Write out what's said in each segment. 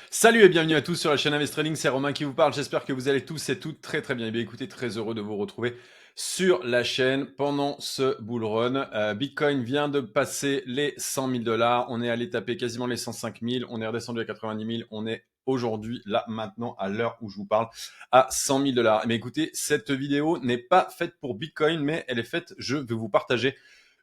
Salut et bienvenue à tous sur la chaîne Invest Trading, c'est Romain qui vous parle. J'espère que vous allez tous et toutes très bien. Et bien écoutez, très heureux de vous retrouver sur la chaîne pendant ce bull run. Bitcoin vient de passer les 100 000 $. On est allé taper quasiment les 105 000. On est redescendu à 90 000. On est aujourd'hui, là, maintenant, à l'heure où je vous parle, à 100 000 $. Mais écoutez, cette vidéo n'est pas faite pour Bitcoin, mais elle est faite, je vais vous partager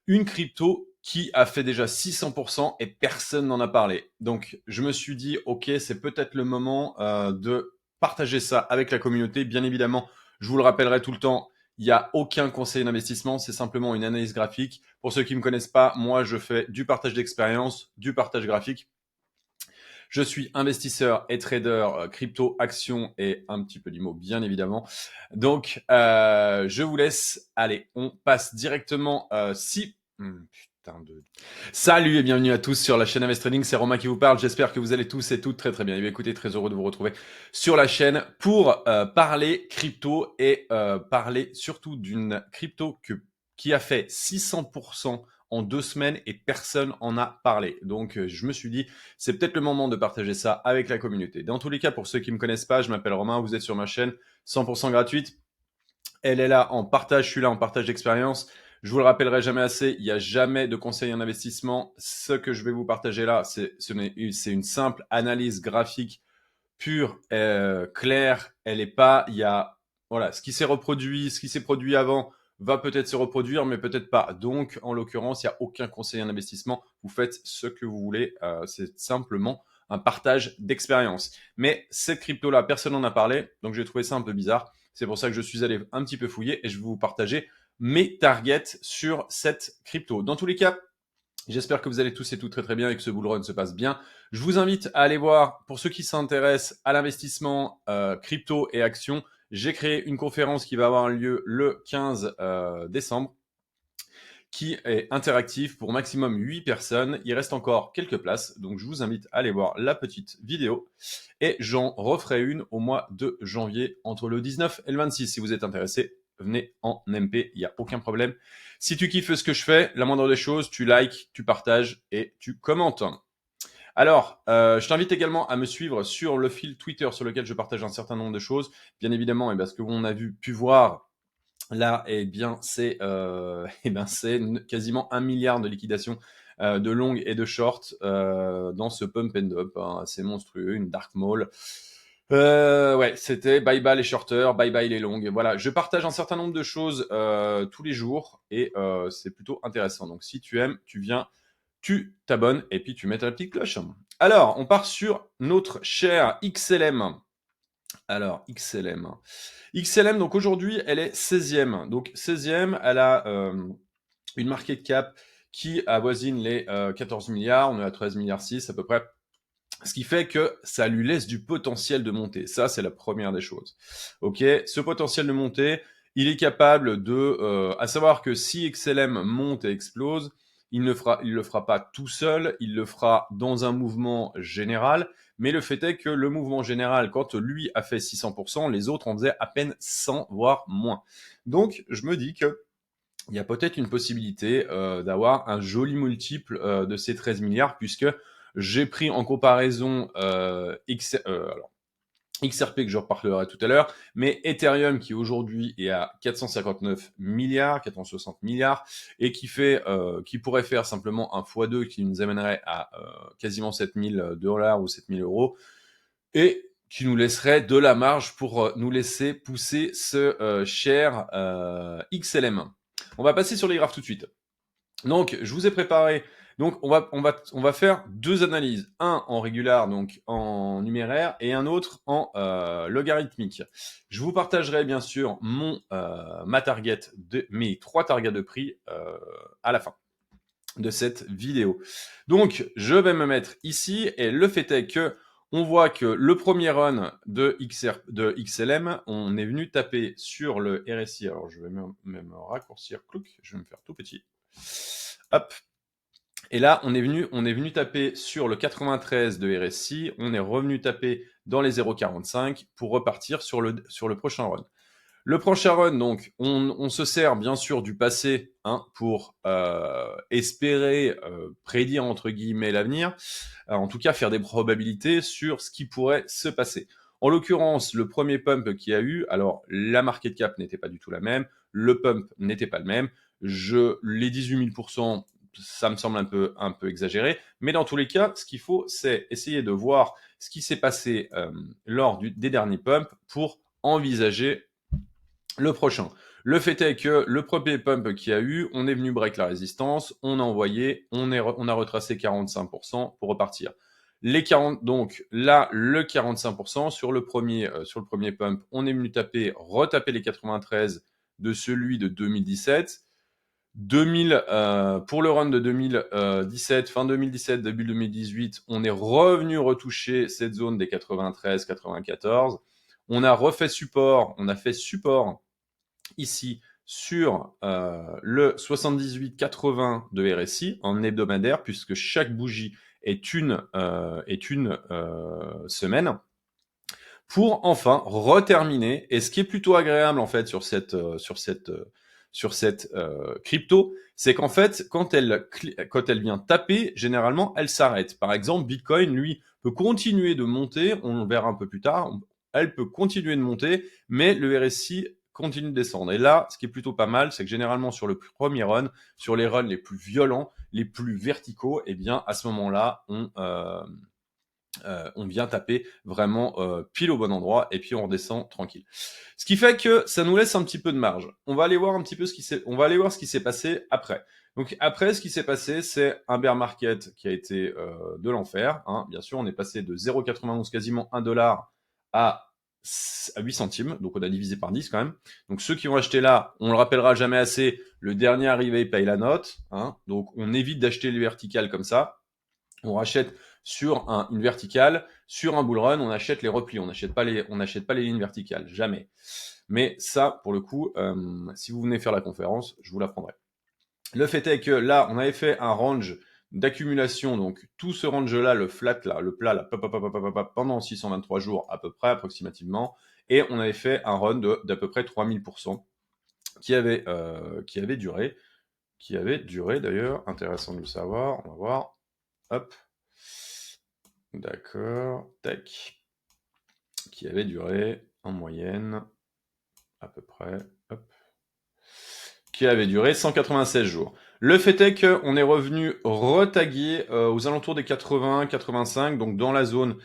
une crypto qui a fait déjà 600% et personne n'en a parlé. Donc, je me suis dit, ok, c'est peut-être le moment de partager ça avec la communauté. Bien évidemment, je vous le rappellerai tout le temps, il n'y a aucun conseil d'investissement, c'est simplement une analyse graphique. Pour ceux qui ne me connaissent pas, moi, je fais du partage d'expérience, du partage graphique. Je suis investisseur et trader crypto, actions et un petit peu d'IMO, bien évidemment. Donc, je vous laisse. Allez, on passe directement. Putain de... Salut et bienvenue à tous sur la chaîne Invest Trading. C'est Romain qui vous parle. J'espère que vous allez tous et toutes très bien. Et bien écoutez, très heureux de vous retrouver sur la chaîne pour parler crypto et parler surtout d'une crypto qui a fait 600% en 2 semaines et personne en a parlé. Donc, je me suis dit, c'est peut-être le moment de partager ça avec la communauté. Dans tous les cas, pour ceux qui ne me connaissent pas, je m'appelle Romain, vous êtes sur ma chaîne 100% gratuite. Elle est là en partage, je suis là en partage d'expérience. Je vous le rappellerai jamais assez, il n'y a jamais de conseil en investissement. Ce que je vais vous partager là, c'est une simple analyse graphique pure, claire. Elle n'est pas, il y a, voilà, ce qui s'est reproduit, ce qui s'est produit avant va peut-être se reproduire, mais peut-être pas. Donc, en l'occurrence, il n'y a aucun conseil en investissement. Vous faites ce que vous voulez. C'est simplement un partage d'expérience. Mais cette crypto-là, personne n'en a parlé, donc j'ai trouvé ça un peu bizarre. C'est pour ça que je suis allé un petit peu fouiller et je vais vous partager mes targets sur cette crypto. Dans tous les cas, j'espère que vous allez tous et toutes très bien et que ce bull run se passe bien. Je vous invite à aller voir, pour ceux qui s'intéressent à l'investissement crypto et actions, j'ai créé une conférence qui va avoir lieu le 15 décembre, qui est interactive pour maximum 8 personnes. Il reste encore quelques places, donc je vous invite à aller voir la petite vidéo. Et j'en referai une au mois de janvier, entre le 19 et le 26. Si vous êtes intéressé, venez en MP, il n'y a aucun problème. Si tu kiffes ce que je fais, la moindre des choses, tu likes, tu partages et tu commentes. Alors, je t'invite également à me suivre sur le fil Twitter sur lequel je partage un certain nombre de choses. Bien évidemment, et parce que on a pu voir là, eh bien, c'est quasiment 1 milliard de liquidations de long et de short dans ce pump and up. Hein, c'est monstrueux, une dark mall. Ouais, c'était bye bye les shorters, bye bye les longues. Voilà, je partage un certain nombre de choses tous les jours et c'est plutôt intéressant. Donc, si tu aimes, tu viens, tu t'abonnes et puis tu mets ta petite cloche. Alors, on part sur notre cher XLM. Alors, XLM. XLM, donc aujourd'hui, elle est 16e. Donc 16e, elle a une market cap qui avoisine les 14 milliards. On est à 13 milliards 6 à peu près. Ce qui fait que ça lui laisse du potentiel de monter. Ça, c'est la première des choses. Ok, ce potentiel de montée, il est capable de, à savoir que si XLM monte et explose, il le fera pas tout seul, il le fera dans un mouvement général. Mais le fait est que le mouvement général, quand lui a fait 600%, les autres en faisaient à peine 100, voire moins. Donc, je me dis que il y a peut-être une possibilité d'avoir un joli multiple de ces 13 milliards, puisque j'ai pris en comparaison XRP que je reparlerai tout à l'heure, mais Ethereum qui aujourd'hui est à 459 milliards, 460 milliards, et qui pourrait faire simplement un x2 qui nous amènerait à quasiment 7000 $ ou 7000 euros, et qui nous laisserait de la marge pour nous laisser pousser ce cher XLM. On va passer sur les graphes tout de suite. Donc, je vous ai préparé. Donc, on va faire deux analyses. Un en régular, donc en numéraire, et un autre en logarithmique. Je vous partagerai bien sûr mes 3 targets de prix à la fin de cette vidéo. Donc, je vais me mettre ici, et le fait est que on voit que le premier run de XLM, on est venu taper sur le RSI. Alors, je vais même raccourcir, clouc, je vais me faire tout petit. Hop. Et là, on est venu taper sur le 93 de RSI, on est revenu taper dans les 0,45 pour repartir sur le prochain run. Le prochain run, donc, on se sert bien sûr du passé pour espérer prédire entre guillemets l'avenir, en tout cas faire des probabilités sur ce qui pourrait se passer. En l'occurrence, le premier pump qu'il y a eu, alors la market cap n'était pas du tout la même, le pump n'était pas le même, les 18 000%, ça me semble un peu exagéré, mais dans tous les cas, ce qu'il faut, c'est essayer de voir ce qui s'est passé lors des derniers pumps pour envisager le prochain. Le fait est que le premier pump qu'il y a eu, on est venu break la résistance, on a envoyé, on a retracé 45% pour repartir. Donc là, le 45% sur le premier pump, on est venu retaper les 93 de celui de 2017. Pour le run de 2017, fin 2017, début 2018, on est revenu retoucher cette zone des 93-94. On a refait support, on a fait support ici sur le 78-80 de RSI en hebdomadaire, puisque chaque bougie est une semaine, pour enfin reterminer. Et ce qui est plutôt agréable en fait sur cette crypto, c'est qu'en fait quand elle vient taper, généralement elle s'arrête. Par exemple, Bitcoin lui peut continuer de monter, on le verra un peu plus tard, elle peut continuer de monter, mais le RSI continue de descendre. Et là, ce qui est plutôt pas mal, c'est que généralement sur le premier run, sur les runs les plus violents, les plus verticaux, eh bien à ce moment-là, on vient taper vraiment pile au bon endroit et puis on redescend tranquille. Ce qui fait que ça nous laisse un petit peu de marge. On va aller voir un petit peu ce qui s'est passé après. Donc après, ce qui s'est passé, c'est un bear market qui a été de l'enfer. Bien sûr, on est passé de 0,91 quasiment 1 dollar à 8 centimes, donc on a divisé par 10 quand même. Donc ceux qui ont acheté là, on le rappellera jamais assez, le dernier arrivé paye la note. Donc on évite d'acheter les verticales comme ça. On rachète sur une verticale, sur un bull run, on achète les replis, on n'achète pas les lignes verticales, jamais. Mais ça, pour le coup, si vous venez faire la conférence, je vous l'apprendrai. Le fait est que là, on avait fait un range d'accumulation, donc tout ce range-là, le flat là, le plat là, pendant 623 jours à peu près, approximativement, et on avait fait un run d'à peu près 3000% qui avait duré d'ailleurs, intéressant de le savoir, on va voir, hop, d'accord, tac, qui avait duré en moyenne à peu près, hop, qui avait duré 196 jours. Le fait est qu'on est revenu retaguer aux alentours des 80, 85, donc dans la zone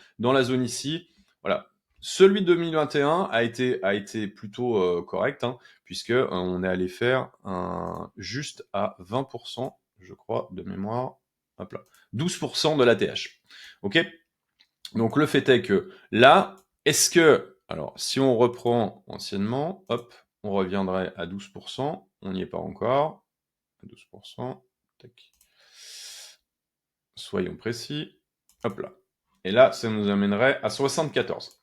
ici. Voilà. Celui de 2021 a été plutôt correct, puisque on est allé faire juste à 20%, je crois, de mémoire. Hop là. 12% de l'ATH. Ok. Donc le fait est que là, alors si on reprend anciennement, hop, on reviendrait à 12%, on n'y est pas encore, à 12%, tac. Soyons précis, hop là. Et là, ça nous amènerait à 74.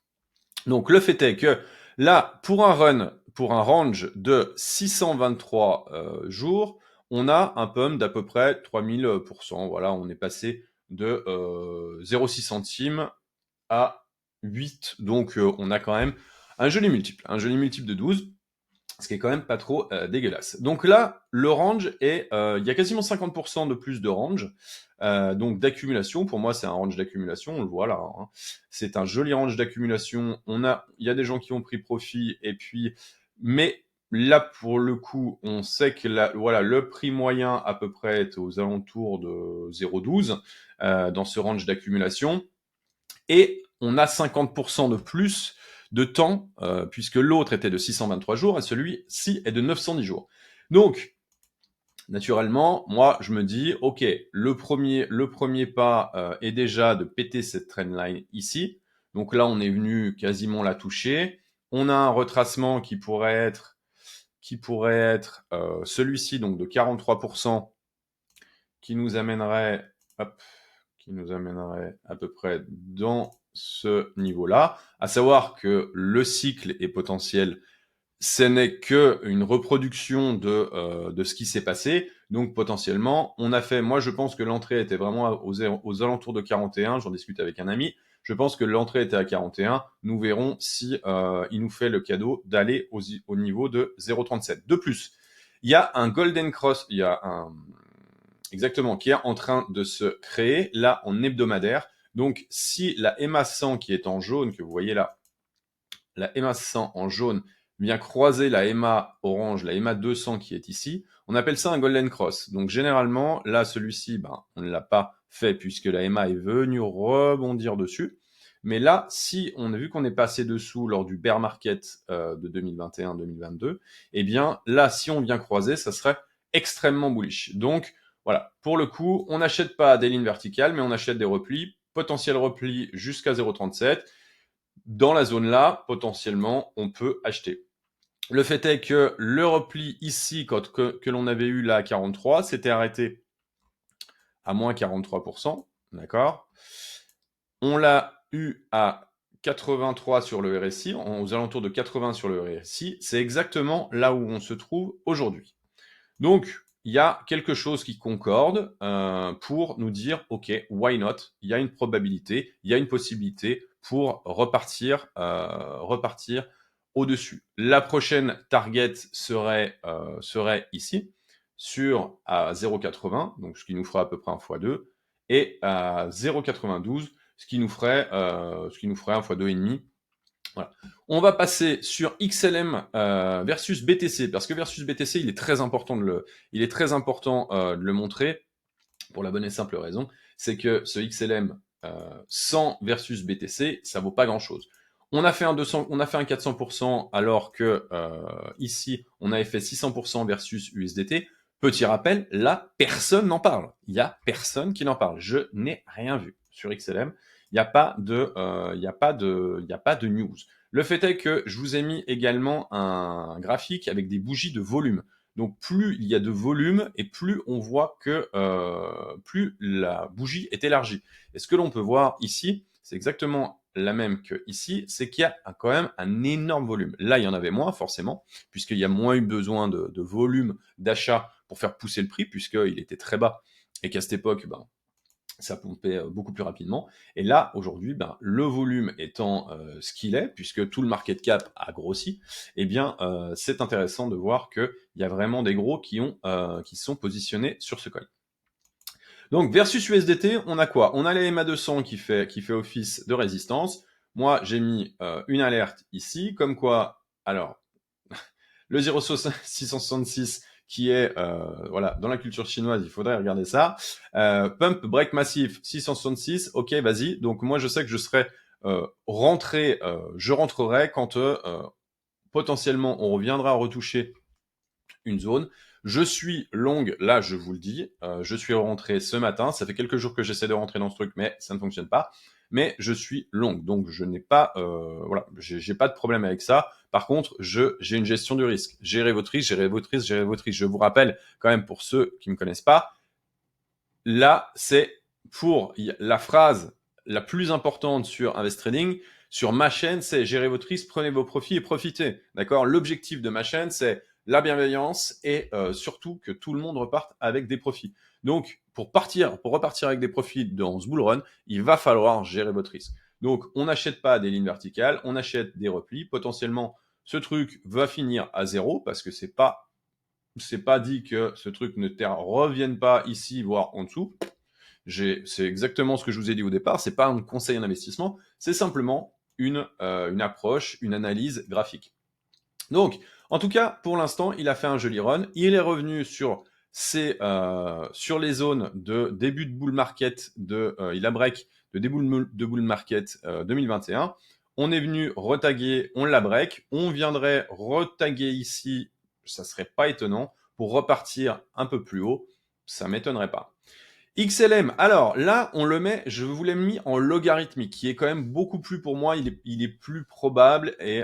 Donc le fait est que là, pour un range de 623 jours, on a un pump d'à peu près 3000%. Voilà, on est passé de 0,6 centimes à 8. Donc on a quand même un joli multiple de 12, ce qui est quand même pas trop dégueulasse. Donc là, le range est, il y a quasiment 50% de plus de range, donc d'accumulation. Pour moi, c'est un range d'accumulation, on le voit là. C'est un joli range d'accumulation. Il y a des gens qui ont pris profit, et puis, mais là, pour le coup, on sait que voilà, le prix moyen à peu près est aux alentours de 0,12 dans ce range d'accumulation. Et on a 50% de plus de temps, puisque l'autre était de 623 jours et celui-ci est de 910 jours. Donc, naturellement, moi, je me dis, ok, le premier pas est déjà de péter cette trendline ici. Donc là, on est venu quasiment la toucher. On a un retracement qui pourrait être celui-ci, donc de 43%, qui nous amènerait à peu près dans ce niveau-là, à savoir que le cycle est potentiel, ce n'est qu'une reproduction de ce qui s'est passé. Donc potentiellement, on a fait, moi je pense que l'entrée était vraiment aux alentours de 41, j'en discute avec un ami, je pense que l'entrée était à 41, nous verrons si il nous fait le cadeau d'aller au niveau de 0,37. De plus, il y a un Golden Cross, il y a un... Exactement, qui est en train de se créer là en hebdomadaire. Donc si la EMA 100 qui est en jaune, que vous voyez là, la EMA 100 en jaune vient croiser la EMA orange, la EMA 200 qui est ici, on appelle ça un Golden Cross. Donc généralement, là, celui-ci, ben, on ne l'a pas fait puisque la EMA est venue rebondir dessus. Mais là, si on a vu qu'on est passé dessous lors du bear market de 2021-2022, eh bien là, si on vient croiser, ça serait extrêmement bullish. Donc voilà, pour le coup, on n'achète pas des lignes verticales, mais on achète des replis, potentiel repli jusqu'à 0,37. Dans la zone là, potentiellement, on peut acheter. Le fait est que le repli ici, que l'on avait eu là à 43, s'était arrêté à moins 43%, d'accord. On l'a eu à 83 sur le RSI, aux alentours de 80 sur le RSI. C'est exactement là où on se trouve aujourd'hui. Donc, il y a quelque chose qui concorde pour nous dire, OK, why not? Il y a une probabilité, il y a une possibilité pour repartir au-dessus. La prochaine target serait ici, sur à 0,80, donc ce qui nous fera à peu près 1 x 2, et à 0,92, ce qui nous ferait 1 x 2,5. Voilà. On va passer sur XLM versus BTC, parce que versus BTC, il est très important de le montrer, pour la bonne et simple raison, c'est que ce XLM 100 versus BTC, ça vaut pas grand-chose. On a fait un 400%, alors que ici, on avait fait 600% versus USDT. Petit rappel, là, personne n'en parle. Il y a personne qui n'en parle. Je n'ai rien vu sur XLM. Il n'y a pas de news. Le fait est que je vous ai mis également un graphique avec des bougies de volume. Donc plus il y a de volume et plus on voit que plus la bougie est élargie. Et ce que l'on peut voir ici, c'est exactement la même que ici, c'est qu'il y a quand même un énorme volume. Là, il y en avait moins forcément, puisqu'il y a moins eu besoin de volume d'achat pour faire pousser le prix, puisqu'il était très bas et qu'à cette époque, ben, ça pompait beaucoup plus rapidement. Et là, aujourd'hui, ben, le volume étant ce qu'il est, puisque tout le market cap a grossi, eh bien, c'est intéressant de voir qu'il y a vraiment des gros qui sont positionnés sur ce coin. Donc, versus USDT, on a quoi? On a les EMA 200 qui fait office de résistance. Moi, j'ai mis une alerte ici, comme quoi, alors, le 0,666 qui est voilà, dans la culture chinoise, il faudrait regarder ça. Pump break massif 666, ok, vas-y. Donc moi je sais que je serai je rentrerai quand potentiellement on reviendra retoucher une zone. Je suis longue, là je vous le dis, je suis rentré ce matin, ça fait quelques jours que j'essaie de rentrer dans ce truc, mais ça ne fonctionne pas. Mais je suis longue, donc je n'ai pas, voilà, j'ai pas de problème avec ça. Par contre, j'ai une gestion du risque. Gérez votre risque, gérez votre risque, gérez votre risque. Je vous rappelle quand même pour ceux qui me connaissent pas, là c'est pour la phrase la plus importante sur Invest Trading, sur ma chaîne, c'est gérer votre risque, prenez vos profits et profitez. D'accord? L'objectif de ma chaîne, c'est la bienveillance et surtout que tout le monde reparte avec des profits. Donc, pour repartir avec des profits dans ce bull run, il va falloir gérer votre risque. Donc, on n'achète pas des lignes verticales, on achète des replis. Potentiellement, ce truc va finir à zéro parce que c'est pas dit que ce truc ne revienne pas ici, voire en dessous. C'est exactement ce que je vous ai dit au départ. C'est pas un conseil en investissement, c'est simplement une approche, une analyse graphique. Donc, en tout cas, pour l'instant, il a fait un joli run. Il est revenu sur les zones de début de bull market il a break de début de bull market 2021. On est venu retaguer, on l'a break. On viendrait retaguer ici, ça serait pas étonnant, pour repartir un peu plus haut. Ça m'étonnerait pas. XLM, alors là, on le met, je vous l'ai mis en logarithmique, qui est quand même beaucoup plus, pour moi, il est plus probable et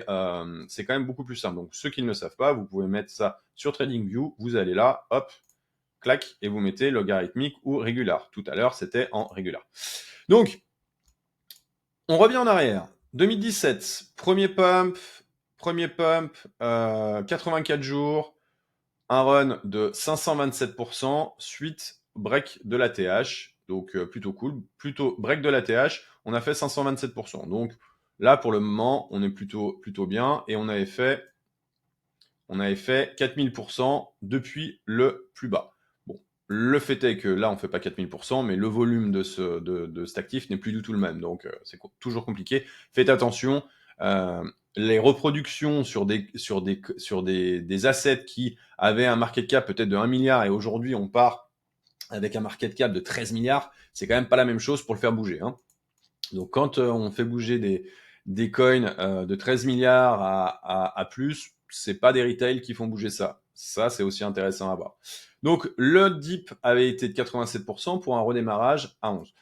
c'est quand même beaucoup plus simple. Donc, ceux qui ne le savent pas, vous pouvez mettre ça sur TradingView, vous allez là, hop, clac, et vous mettez logarithmique ou régular. Tout à l'heure, c'était en régular. Donc, on revient en arrière. 2017, premier pump, 84 jours, un run de 527% suite break de l'ATH. Donc plutôt cool. Plutôt break de l'ATH, on a fait 527%. Donc là, pour le moment, on est plutôt bien. Et on avait fait 4000% depuis le plus bas. Bon, le fait est que là, on ne fait pas 4000%, mais le volume de cet actif n'est plus du tout le même. Donc, c'est toujours compliqué. Faites attention. Les reproductions sur des assets qui avaient un market cap peut-être de 1 milliard et aujourd'hui, on part avec un market cap de 13 milliards, c'est quand même pas la même chose pour le faire bouger. Hein. Donc, quand on fait bouger des coins de 13 milliards à plus, c'est pas des retails qui font bouger ça. Ça, c'est aussi intéressant à voir. Donc, le dip avait été de 87% pour un redémarrage à 11.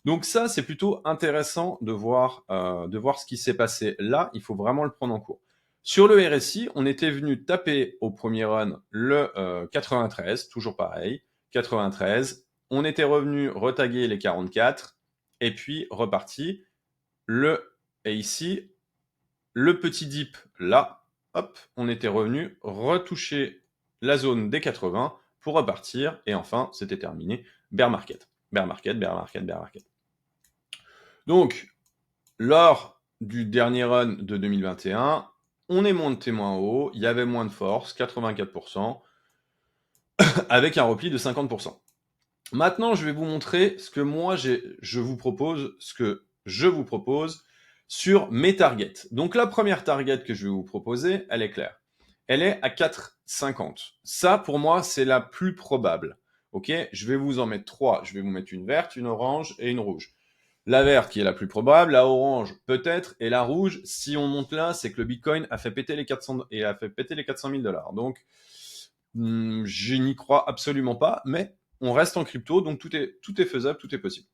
Donc ça, c'est plutôt intéressant de voir ce qui s'est passé là. Il faut vraiment le prendre en cours. Sur le RSI, on était venu taper au premier run le 93, toujours pareil, 93. On était revenu retaguer les 44 et puis reparti. Et ici, le petit dip là, hop, on était revenu retoucher la zone des 80 pour repartir. Et enfin, c'était terminé. Bear market, bear market, bear market, bear market. Donc, lors du dernier run de 2021, on est monté moins haut, il y avait moins de force, 84%, avec un repli de 50%. Maintenant, je vais vous montrer ce que je vous propose sur mes targets. Donc la première target que je vais vous proposer, elle est claire. Elle est à 4,50. Ça, pour moi, c'est la plus probable. Ok, je vais vous en mettre 3. Je vais vous mettre une verte, une orange et une rouge. La verte qui est la plus probable, la orange peut-être, et la rouge, si on monte là, c'est que le Bitcoin a fait péter les 400 000 $. Donc, je n'y crois absolument pas, mais on reste en crypto, donc tout est faisable, tout est possible.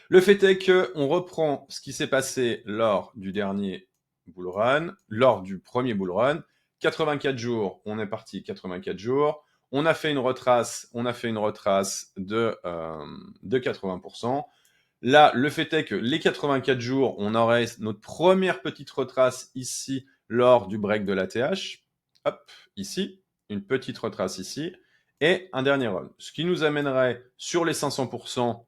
Le fait est qu'on reprend ce qui s'est passé lors du dernier bull run, lors du premier bull run. 84 jours, on est parti 84 jours. On a fait une retrace de 80%. Là, le fait est que les 84 jours, on aurait notre première petite retrace ici lors du break de l'ATH. Hop, ici, une petite retrace ici. Et un dernier run. Ce qui nous amènerait sur les 500%,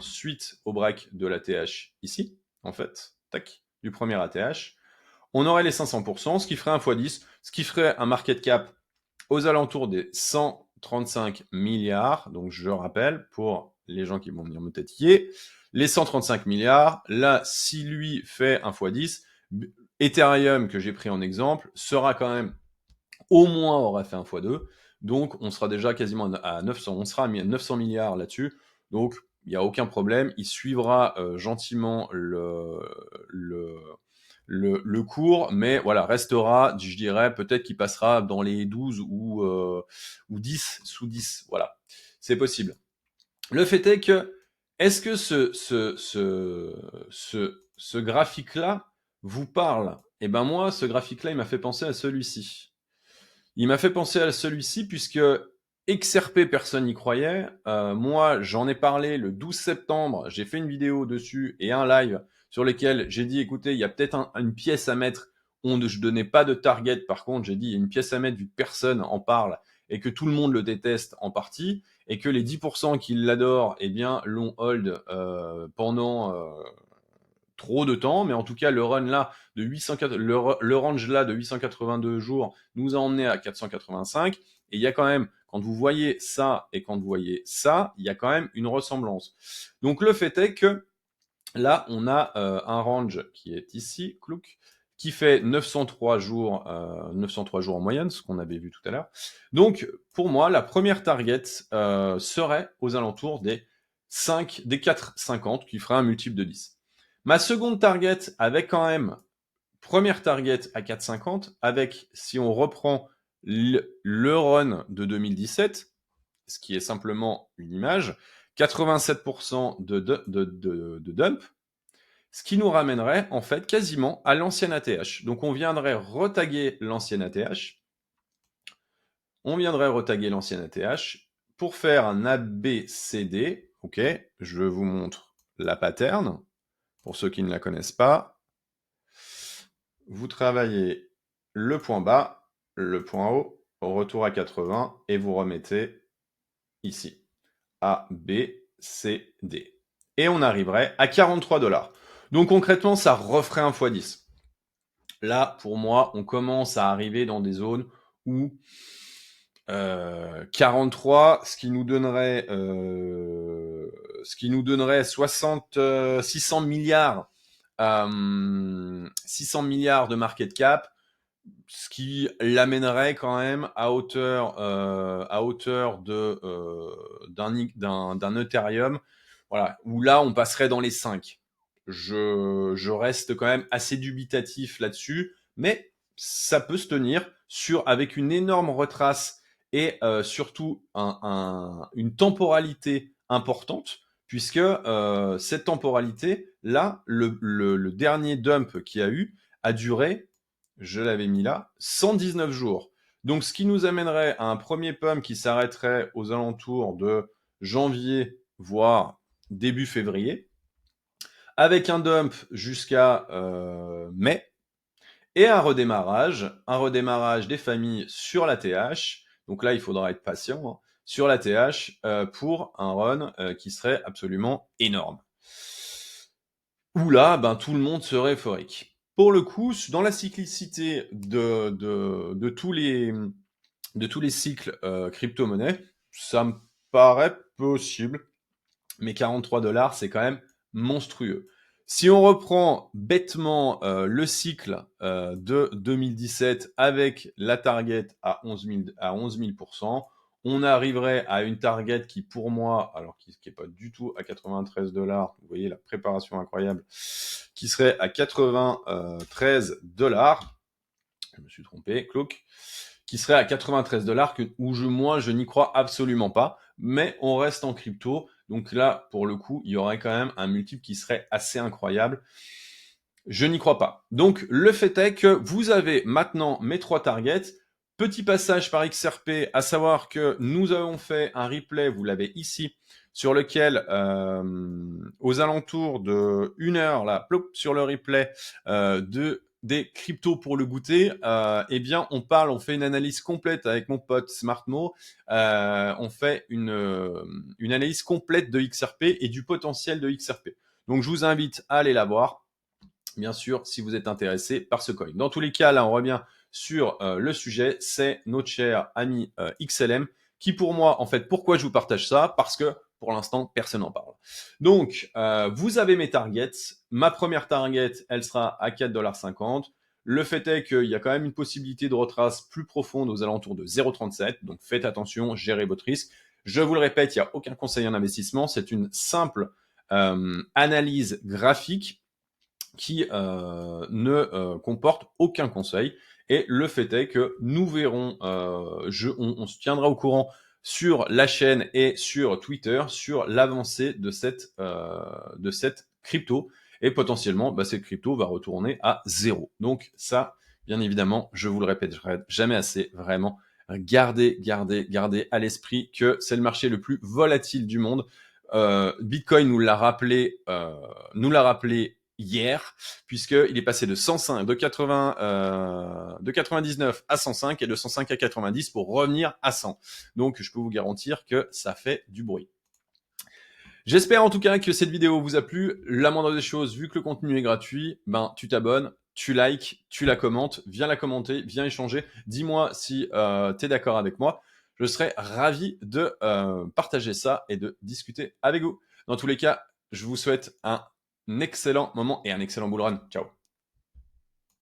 suite au break de l'ATH ici, en fait, tac, du premier ATH. On aurait les 500%, ce qui ferait un x10, ce qui ferait un market cap aux alentours des 135 milliards. Donc, je rappelle, pour les gens qui vont venir me tétiller, les 135 milliards, là, si lui fait un x10, Ethereum, que j'ai pris en exemple, sera quand même, au moins, aura fait un x2. Donc, on sera déjà quasiment à 900, on sera à 900 milliards là-dessus. Donc, il n'y a aucun problème. Il suivra gentiment le cours, mais voilà, restera, je dirais, peut-être qu'il passera dans les 12 ou 10, sous 10. Voilà, c'est possible. Le fait est que, est-ce que ce graphique-là vous parle? Eh ben moi, ce graphique-là, il m'a fait penser à celui-ci. Il m'a fait penser à celui-ci puisque XRP, personne n'y croyait. Moi, j'en ai parlé le 12 septembre. J'ai fait une vidéo dessus et un live sur lesquels j'ai dit, écoutez, il y a peut-être une pièce à mettre. Je donnais pas de target. Par contre, j'ai dit, il y a une pièce à mettre vu que personne en parle et que tout le monde le déteste en partie et que les 10% qui l'adorent, eh bien, l'ont hold pendant trop de temps, mais en tout cas, le run là de 804, le range là de 882 jours nous a emmené à 485. Et il y a quand même, quand vous voyez ça et quand vous voyez ça, il y a quand même une ressemblance. Donc le fait est que là, on a un range qui est ici, clouc, qui fait 903 jours en moyenne, ce qu'on avait vu tout à l'heure. Donc, pour moi, la première target serait aux alentours des 4,50, qui ferait un multiple de 10. Ma seconde target, avec quand même, première target à 4,50, avec, si on reprend le run de 2017, ce qui est simplement une image, 87% de dump, ce qui nous ramènerait en fait quasiment à l'ancienne ATH. Donc on viendrait retaguer l'ancienne ATH. Pour faire un ABCD. Ok, je vous montre la pattern. Pour ceux qui ne la connaissent pas, vous travaillez le point bas, le point haut, retour à 80, et vous remettez ici. A, B, C, D. Et on arriverait à 43 $. Donc concrètement, ça referait un x10. Là, pour moi, on commence à arriver dans des zones où 43, ce qui nous donnerait 600 milliards, 600 milliards de market cap, ce qui l'amènerait quand même à hauteur d'un Ethereum, voilà, où là on passerait dans les 5. Je reste quand même assez dubitatif là-dessus, mais ça peut se tenir avec une énorme retrace et surtout une temporalité importante, puisque cette temporalité, là, le dernier dump qu'il y a eu a duré, je l'avais mis là, 119 jours. Donc, ce qui nous amènerait à un premier pump qui s'arrêterait aux alentours de janvier, voire début février, avec un dump jusqu'à mai, et un redémarrage des familles sur la TH. Donc là, il faudra être patient, hein, sur la TH pour un run qui serait absolument énorme. Où là, ben, tout le monde serait euphorique. Pour le coup, dans la cyclicité de tous les cycles crypto-monnaies, ça me paraît possible. Mais 43 $, c'est quand même monstrueux. Si on reprend bêtement le cycle de 2017 avec la target à 11 000%, on arriverait à une target qui, pour moi, alors qui n'est pas du tout à 93 $, vous voyez la préparation incroyable, qui serait à 93 $. Je me suis trompé, cloak, qui serait à 93 $, où moi, je n'y crois absolument pas, mais on reste en crypto. Donc là, pour le coup, il y aurait quand même un multiple qui serait assez incroyable. Je n'y crois pas. Donc, le fait est que vous avez maintenant mes 3 targets. Petit passage par XRP, à savoir que nous avons fait un replay, vous l'avez ici, sur lequel, aux alentours de 1 heure, là, plop, sur le replay des cryptos pour le goûter, eh bien, on fait une analyse complète avec mon pote Smartmo. On fait une analyse complète de XRP et du potentiel de XRP. Donc, je vous invite à aller la voir, bien sûr, si vous êtes intéressé par ce coin. Dans tous les cas, là, on revient sur le sujet, c'est notre cher ami XLM, qui pour moi, en fait, pourquoi je vous partage ça? Parce que pour l'instant, personne n'en parle. Donc, vous avez mes targets. Ma première target, elle sera à 4,50 $. Le fait est qu'il y a quand même une possibilité de retrace plus profonde aux alentours de 0,37. Donc, faites attention, gérez votre risque. Je vous le répète, il n'y a aucun conseil en investissement. C'est une simple analyse graphique qui ne comporte aucun conseil. Et le fait est que nous verrons, on se tiendra au courant sur la chaîne et sur Twitter sur l'avancée de cette crypto. Et potentiellement, cette crypto va retourner à 0. Donc ça, bien évidemment, je vous le répéterai jamais assez, vraiment, gardez à l'esprit que c'est le marché le plus volatile du monde. Bitcoin nous l'a rappelé hier, puisqu'il est passé de 99 à 105 et de 105 à 90 pour revenir à 100. Donc, je peux vous garantir que ça fait du bruit. J'espère en tout cas que cette vidéo vous a plu. La moindre des choses, vu que le contenu est gratuit, tu t'abonnes, tu likes, tu la commentes, viens la commenter, viens échanger. Dis-moi si tu es d'accord avec moi. Je serais ravi de partager ça et de discuter avec vous. Dans tous les cas, je vous souhaite un excellent moment et un excellent bull run. Ciao.